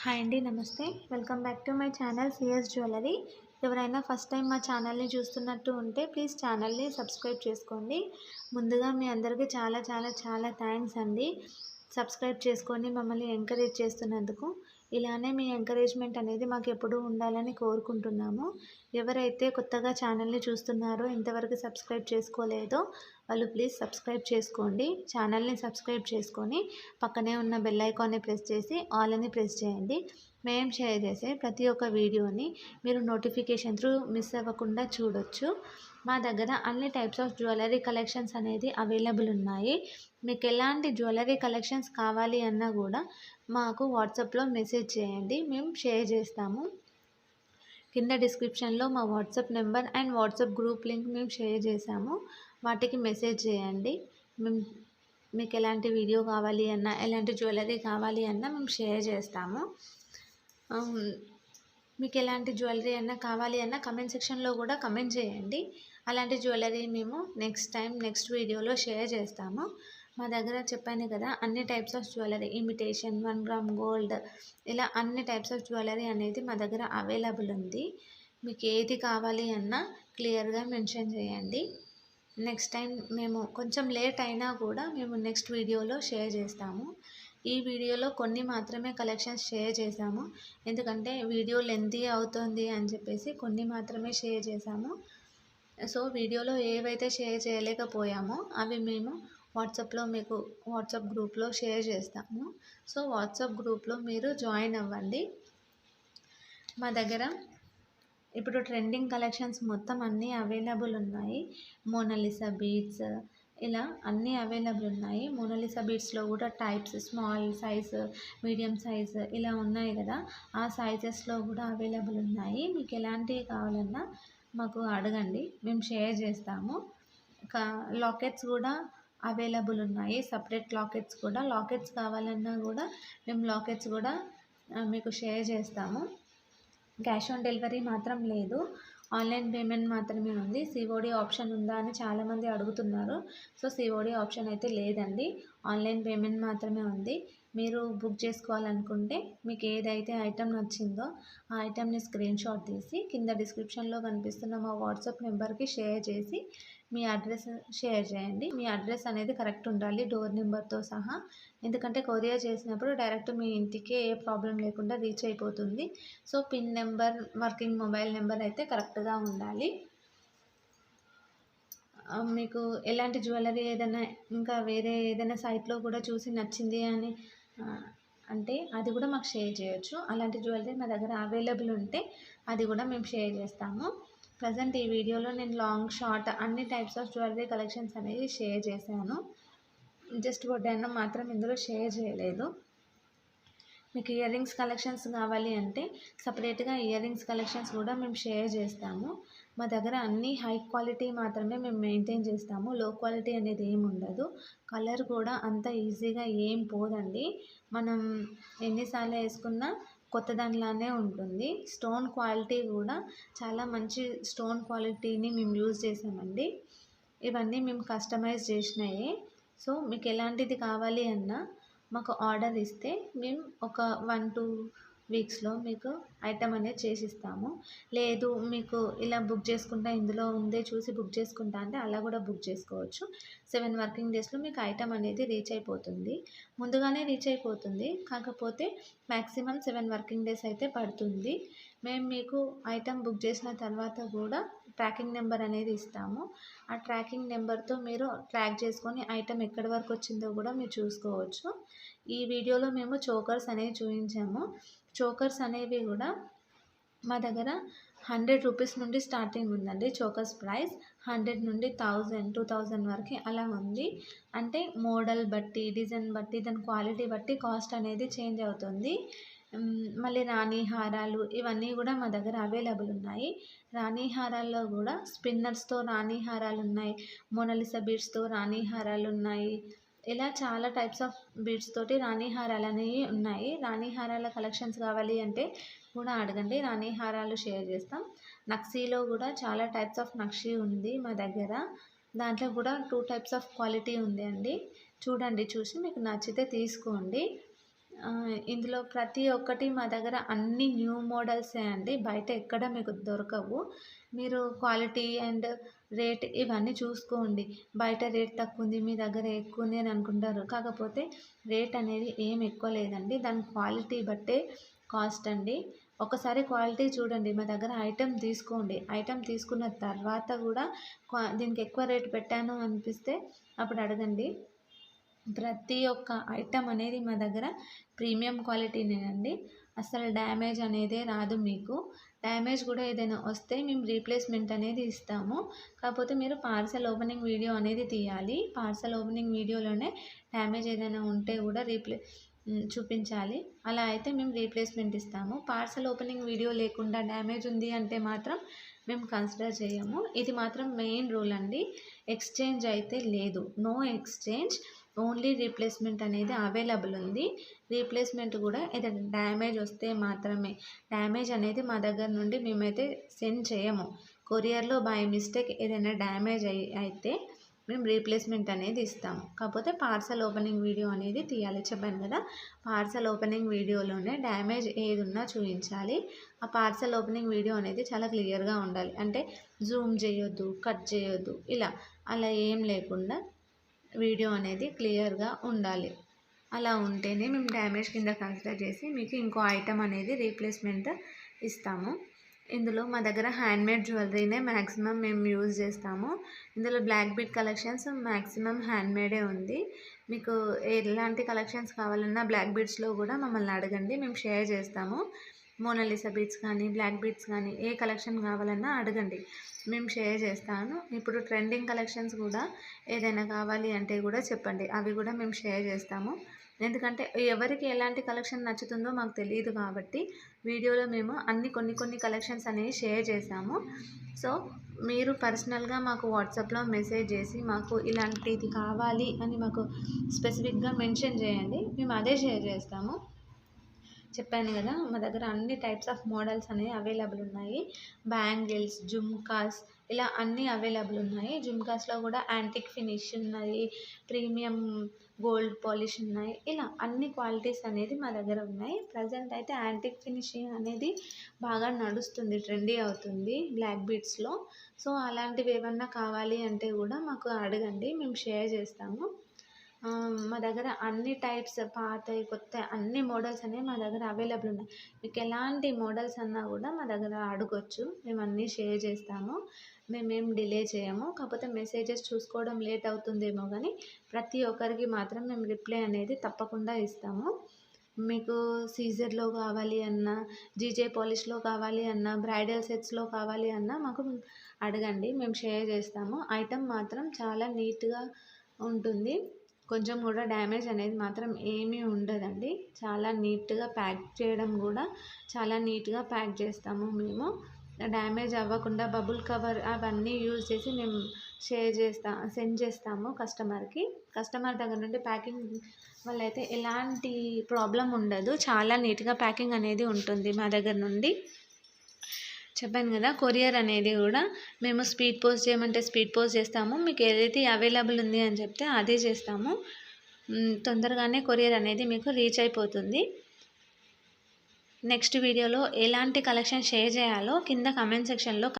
Hi అండి, నమస్తే. Welcome back to my channel CS jewellery. ఎవరైనా ఫస్ట్ టైం మా ఛానల్ని చూస్తున్నట్టు ఉంటే ప్లీజ్ ఛానల్ని సబ్స్క్రైబ్ చేసుకోండి. ముందుగా మీ అందరికీ చాలా చాలా చాలా థ్యాంక్స్ అండి. సబ్స్క్రైబ్ చేసుకొని మమ్మల్ని ఎంకరేజ్ చేస్తున్నందుకు. ఇలానే మీ ఎంకరేజ్మెంట్ అనేది మాకు ఎప్పుడూ ఉండాలని కోరుకుంటున్నాము. ఎవరైతే కొత్తగా ఛానల్ని చూస్తున్నారో, ఇంతవరకు సబ్స్క్రైబ్ చేసుకోలేదో వాళ్ళు ప్లీజ్ సబ్స్క్రైబ్ చేసుకోండి. ఛానల్ని సబ్స్క్రైబ్ చేసుకొని పక్కనే ఉన్న బెల్ ఐకాన్ని ప్రెస్ చేసి ఆల్ అని ప్రెస్ చేయండి. మేము షేర్ చేసే ప్రతి ఒక్క వీడియోని మీరు నోటిఫికేషన్ త్రూ మిస్ అవ్వకుండా చూడొచ్చు. మా దగ్గర అన్ని టైప్స్ ఆఫ్ జ్యువెలరీ కలెక్షన్స్ అనేది అవైలబుల్ ఉన్నాయి. మీకు ఎలాంటి జ్యువెలరీ కలెక్షన్స్ కావాలి అన్నా కూడా మాకు వాట్సాప్లో మెసేజ్ చేయండి, మేము షేర్ చేస్తాము. కింద డిస్క్రిప్షన్లో మా WhatsApp number and WhatsApp group link మేము షేర్ చేసాము. వాటికి మెసేజ్ చేయండి. మేము మీకు ఎలాంటి వీడియో కావాలి అన్నా, ఎలాంటి జ్యువెలరీ కావాలి అన్నా మేము షేర్ చేస్తాము. మీకు ఎలాంటి జ్యువెలరీ అన్నా కావాలి అన్నా కమెంట్ సెక్షన్లో కూడా కమెంట్ చేయండి. అలాంటి జ్యువెలరీ మేము నెక్స్ట్ వీడియోలో షేర్ చేస్తాము. మా దగ్గర చెప్పాను కదా, అన్ని types of jewellery, imitation, 1 gram gold, ఇలా అన్ని టైప్స్ ఆఫ్ జ్యువెలరీ అనేది మా దగ్గర అవైలబుల్ ఉంది. మీకు ఏది కావాలి అన్నా క్లియర్గా మెన్షన్ చేయండి. నెక్స్ట్ టైం మేము కొంచెం లేట్ అయినా కూడా మేము నెక్స్ట్ వీడియోలో షేర్ చేస్తాము. ఈ వీడియోలో కొన్ని మాత్రమే కలెక్షన్స్ షేర్ చేశాము, ఎందుకంటే వీడియో లెంతీ అవుతుంది అని చెప్పేసి కొన్ని మాత్రమే షేర్ చేశాము. సో వీడియోలో ఏవైతే షేర్ చేయలేకపోయామో అవి మేము వాట్సాప్లో మీకు వాట్సాప్ గ్రూప్లో షేర్ చేస్తాము. సో వాట్సాప్ గ్రూప్లో మీరు జాయిన్ అవ్వండి. మా దగ్గర ఇప్పుడు ట్రెండింగ్ కలెక్షన్స్ మొత్తం అన్నీ అవైలబుల్ ఉన్నాయి. మోనాలిసా బీడ్స్, ఇలా అన్నీ అవైలబుల్ ఉన్నాయి. మోనాలిసా బీడ్స్లో కూడా types, small size, medium size ఇలా ఉన్నాయి కదా, ఆ సైజెస్లో కూడా అవైలబుల్ ఉన్నాయి. మీకు ఎలాంటివి కావాలన్నా మాకు అడగండి, మేము షేర్ చేస్తాము. లాకెట్స్ కూడా అవైలబుల్ ఉన్నాయి. సపరేట్ లాకెట్స్ కావాలన్నా కూడా మేము లాకెట్స్ కూడా మీకు షేర్ చేస్తాము. క్యాష్ ఆన్ డెలివరీ మాత్రం లేదు, ఆన్లైన్ పేమెంట్ మాత్రమే ఉంది. సిఓడి ఆప్షన్ ఉందా అని చాలామంది అడుగుతున్నారు. సో సిఓడి ఆప్షన్ అయితే లేదండి, ఆన్లైన్ పేమెంట్ మాత్రమే ఉంది. మీరు బుక్ చేసుకోవాలనుకుంటే మీకు ఏదైతే ఐటెం నచ్చిందో ఆ ఐటెంని స్క్రీన్ షాట్ తీసి కింద డిస్క్రిప్షన్లో కనిపిస్తున్న మా వాట్సాప్ నెంబర్కి షేర్ చేసి మీ అడ్రస్ షేర్ చేయండి. మీ అడ్రస్ అనేది కరెక్ట్ ఉండాలి, డోర్ నెంబర్తో సహా. ఎందుకంటే కొరియర్ చేసినప్పుడు డైరెక్ట్ మీ ఇంటికే ఏ ప్రాబ్లం లేకుండా రీచ్ అయిపోతుంది. So pin number, working mobile number అయితే కరెక్ట్గా ఉండాలి. మీకు ఎలాంటి జ్యువెలరీ ఏదైనా ఇంకా వేరే ఏదైనా సైట్లో కూడా చూసి నచ్చింది అని అంటే అది కూడా మాకు షేర్ చేయొచ్చు. అలాంటి జ్యువెలరీ మా దగ్గర అవైలబుల్ ఉంటే అది కూడా మేము షేర్ చేస్తాము. ప్రజెంట్ ఈ వీడియోలో నేను లాంగ్, షార్ట్ అన్ని టైప్స్ ఆఫ్ జ్యువెలరీ కలెక్షన్స్ అనేది షేర్ చేశాను. జస్ట్ వడ్డానం మాత్రం ఇందులో షేర్ చేయలేదు. మీకు ఇయర్ రింగ్స్ కలెక్షన్స్ కావాలి అంటే సపరేట్గా ఇయర్ రింగ్స్ కలెక్షన్స్ కూడా మేము షేర్ చేస్తాము. మా దగ్గర అన్నీ హై క్వాలిటీ మాత్రమే మేము మెయింటైన్ చేస్తాము, లో క్వాలిటీ అనేది ఏమి ఉండదు. కలర్ కూడా అంత ఈజీగా ఏం పోదండి, మనం ఎన్నిసార్లు వేసుకున్నా కొత్త దానిలానే ఉంటుంది. స్టోన్ క్వాలిటీ కూడా చాలా మంచి స్టోన్ క్వాలిటీని మేము యూజ్ చేసామండి. ఇవన్నీ మేము కస్టమైజ్ చేసినాయి. సో మీకు ఎలాంటిది కావాలి అన్నా మాకు ఆర్డర్ ఇస్తే మేము ఒక 1-2 వీక్స్లో మీకు ఐటమ్ అనేది చేసిస్తాము. లేదు మీకు ఇలా బుక్ చేసుకుంటా, ఇందులో ఉందే చూసి బుక్ చేసుకుంటా అంటే అలా కూడా బుక్ చేసుకోవచ్చు. 7 వర్కింగ్ డేస్లో మీకు ఐటమ్ అనేది రీచ్ అయిపోతుంది. ముందుగానే రీచ్ అయిపోతుంది, కాకపోతే మ్యాక్సిమం 7 వర్కింగ్ డేస్ అయితే పడుతుంది. మేము మీకు ఐటమ్ బుక్ చేసిన తర్వాత కూడా ట్రాకింగ్ నెంబర్ అనేది ఇస్తాము. ఆ ట్రాకింగ్ నెంబర్తో మీరు ట్రాక్ చేసుకొని ఐటమ్ ఎక్కడి వరకు వచ్చిందో కూడా మీరు చూసుకోవచ్చు. ఈ వీడియోలో మేము చోకర్స్ అనేవి చూపించాము. చోకర్స్ అనేవి కూడా మా దగ్గర 100 రూపీస్ నుండి స్టార్టింగ్ ఉందండి. చోకర్స్ ప్రైస్ 100 నుండి 1000, 2000 వరకు అలా ఉంది. అంటే మోడల్ బట్టి, డిజైన్ బట్టి, దాని క్వాలిటీ బట్టి కాస్ట్ అనేది చేంజ్ అవుతుంది. మళ్ళీ రాణి హారాలు ఇవన్నీ కూడా మా దగ్గర అవైలబుల్ ఉన్నాయి. రాణి హారాల్లో కూడా స్పిన్నర్స్తో రాణి హారాలు ఉన్నాయి, మోనాలిసా బీడ్స్తో రాణి హారాలు ఉన్నాయి. ఇలా చాలా టైప్స్ ఆఫ్ బీడ్స్ తోటి రాణి హారాలు అనేవి ఉన్నాయి. రాణి హారాల కలెక్షన్స్ కావాలి అంటే కూడా అడగండి, రాణి హారాలు షేర్ చేస్తాం. నక్షీలో కూడా చాలా టైప్స్ ఆఫ్ నక్షీ ఉంది మా దగ్గర. దాంట్లో కూడా 2 టైప్స్ ఆఫ్ క్వాలిటీ ఉంది అండి. చూడండి, చూసి మీకు నచ్చితే తీసుకోండి. ఇందులో ప్రతి ఒక్కటి మా దగ్గర అన్ని న్యూ మోడల్సే అండి. బయట ఎక్కడ మీకు దొరకవు. మీరు క్వాలిటీ అండ్ రేట్ ఇవన్నీ చూసుకోండి. బయట రేట్ తక్కువుంది, మీ దగ్గర ఎక్కువుంది అని అనుకుంటారు. కాకపోతే రేట్ అనేది ఏం ఎక్కువ లేదండి. దాని క్వాలిటీ బట్టే కాస్ట్ అండి. ఒకసారి క్వాలిటీ చూడండి. మా దగ్గర ఐటెమ్ తీసుకోండి. ఐటెమ్ తీసుకున్న తర్వాత కూడా దీనికి ఎక్కువ రేట్ పెట్టాను అనిపిస్తే అప్పుడు అడగండి. ప్రతి ఒక్క ఐటెం అనేది మా దగ్గర ప్రీమియం క్వాలిటీనేనండి. అస్సలు డ్యామేజ్ అనేదే రాదు మీకు. డ్యామేజ్ కూడా ఏదైనా వస్తే మేము రీప్లేస్మెంట్ అనేది ఇస్తాము. కాకపోతే మీరు పార్సెల్ ఓపెనింగ్ వీడియో అనేది తీయాలి. పార్సెల్ ఓపెనింగ్ వీడియోలోనే డ్యామేజ్ ఏదైనా ఉంటే కూడా చూపించాలి. అలా అయితే మేము రీప్లేస్మెంట్ ఇస్తాము. పార్సెల్ ఓపెనింగ్ వీడియో లేకుండా డ్యామేజ్ ఉంది అంటే మాత్రం మేము కన్సిడర్ చేయము. ఇది మాత్రం మెయిన్ రూల్ అండి. ఎక్స్చేంజ్ అయితే లేదు. No exchange. ఓన్లీ రీప్లేస్మెంట్ అనేది అవైలబుల్ ఉంది. రీప్లేస్మెంట్ కూడా ఏదైనా డ్యామేజ్ వస్తే మాత్రమే. డ్యామేజ్ అనేది మా దగ్గర నుండి మేమైతే సెండ్ చేయము. కొరియర్లో బై మిస్టేక్ ఏదైనా డ్యామేజ్ అయితే మేము రీప్లేస్మెంట్ అనేది ఇస్తాము. కాకపోతే పార్సెల్ ఓపెనింగ్ వీడియో అనేది తీయాలి. చెప్పాను కదా, పార్సెల్ ఓపెనింగ్ వీడియోలోనే డ్యామేజ్ ఏది ఉన్నా చూపించాలి. ఆ పార్సెల్ ఓపెనింగ్ వీడియో అనేది చాలా క్లియర్గా ఉండాలి. అంటే జూమ్ చేయొద్దు, కట్ చేయొద్దు, అలా ఏం లేకుండా వీడియో అనేది క్లియర్గా ఉండాలి. అలా ఉంటేనే మేము డ్యామేజ్ కింద కన్సిడర్ చేసి మీకు ఇంకో ఐటెం అనేది రీప్లేస్మెంట్ ఇస్తాము. ఇందులో మా దగ్గర హ్యాండ్మేడ్ జ్యువెలరీనే మ్యాక్సిమం మేము యూజ్ చేస్తాము. ఇందులో బ్లాక్ బీడ్ కలెక్షన్స్ మ్యాక్సిమం హ్యాండ్మేడే ఉంది. మీకు ఎలాంటి కలెక్షన్స్ కావాలన్నా బ్లాక్ బీడ్స్లో కూడా మమ్మల్ని అడగండి, మేము షేర్ చేస్తాము. మోనాలిసా బీడ్స్ కానీ బ్లాక్ బీడ్స్ కానీ ఏ కలెక్షన్ కావాలన్నా అడగండి, మేము షేర్ చేస్తాను. ఇప్పుడు ట్రెండింగ్ కలెక్షన్స్ కూడా ఏదైనా కావాలి అంటే కూడా చెప్పండి, అవి కూడా మేము షేర్ చేస్తాము. ఎందుకంటే ఎవరికి ఎలాంటి కలెక్షన్ నచ్చుతుందో మాకు తెలియదు కాబట్టి వీడియోలో మేము కొన్ని కలెక్షన్స్ అనేవి షేర్ చేసాము. సో మీరు పర్సనల్గా మాకు వాట్సాప్లో మెసేజ్ చేసి మాకు ఇలాంటిది కావాలి అని మాకు స్పెసిఫిక్గా మెన్షన్ చేయండి, మేము అదే షేర్ చేస్తాము. చెప్పాను కదా, మా దగ్గర అన్ని టైప్స్ ఆఫ్ మోడల్స్ అనేవి అవైలబుల్ ఉన్నాయి. బ్యాంగిల్స్, జుమ్కాస్ ఇలా అన్నీ అవైలబుల్ ఉన్నాయి. జుమ్కాస్లో కూడా యాంటిక్ ఫినిష్ ఉన్నాయి, ప్రీమియం గోల్డ్ పాలిష్ ఉన్నాయి. ఇలా అన్ని క్వాలిటీస్ అనేది మా దగ్గర ఉన్నాయి. ప్రజెంట్ అయితే యాంటిక్ ఫినిషింగ్ అనేది బాగా నడుస్తుంది, ట్రెండీ అవుతుంది బ్లాక్ బీడ్స్లో. సో అలాంటివి ఏమన్నా కావాలి అంటే కూడా మాకు అడగండి, మేము షేర్ చేస్తాము. మా దగ్గర అన్ని టైప్స్ పాతవి కొత్తవి అన్ని మోడల్స్ అనేవి మా దగ్గర అవైలబుల్ ఉన్నాయి. మీకు ఎలాంటి మోడల్స్ అన్నా కూడా మా దగ్గర అడగొచ్చు, మేము అన్నీ షేర్ చేస్తాము. మేమేం డిలే చేయము. కాకపోతే మెసేజెస్ చూసుకోవడం లేట్ అవుతుందేమో కానీ ప్రతి ఒక్కరికి మాత్రం మేము రిప్లై అనేది తప్పకుండా ఇస్తాము. మీకు సీజర్లో కావాలి అన్నా, జీజే పాలిష్లో కావాలి అన్నా, బ్రైడల్ సెట్స్లో కావాలి అన్నా మాకు అడగండి, మేము షేర్ చేస్తాము. ఐటమ్ మాత్రం చాలా నీట్గా ఉంటుంది. కొంచెం కూడా డ్యామేజ్ అనేది మాత్రం ఏమీ ఉండదండి. చాలా నీట్గా ప్యాక్ చేయడం కూడా చాలా నీట్గా ప్యాక్ చేస్తాము మేము. డ్యామేజ్ అవ్వకుండా బబుల్ కవర్ అవన్నీ యూజ్ చేసి మేము సెండ్ చేస్తాము కస్టమర్కి. కస్టమర్ దగ్గర నుండి ప్యాకింగ్ వల్ల అయితే ఎలాంటి ప్రాబ్లం ఉండదు. చాలా నీట్గా ప్యాకింగ్ అనేది ఉంటుంది మా దగ్గర నుండి. చెప్పాను కదా, కొరియర్ అనేది కూడా మేము స్పీడ్ పోస్ట్ చేయమంటే స్పీడ్ పోస్ట్ చేస్తాము. మీకు ఏదైతే అవైలబుల్ ఉంది అని చెప్తే అదే చేస్తాము. తొందరగానే కొరియర్ అనేది మీకు రీచ్ అయిపోతుంది. నెక్స్ట్ వీడియోలో ఎలాంటి కలెక్షన్ షేర్ చేయాలో కింద కమెంట్ సెక్షన్లో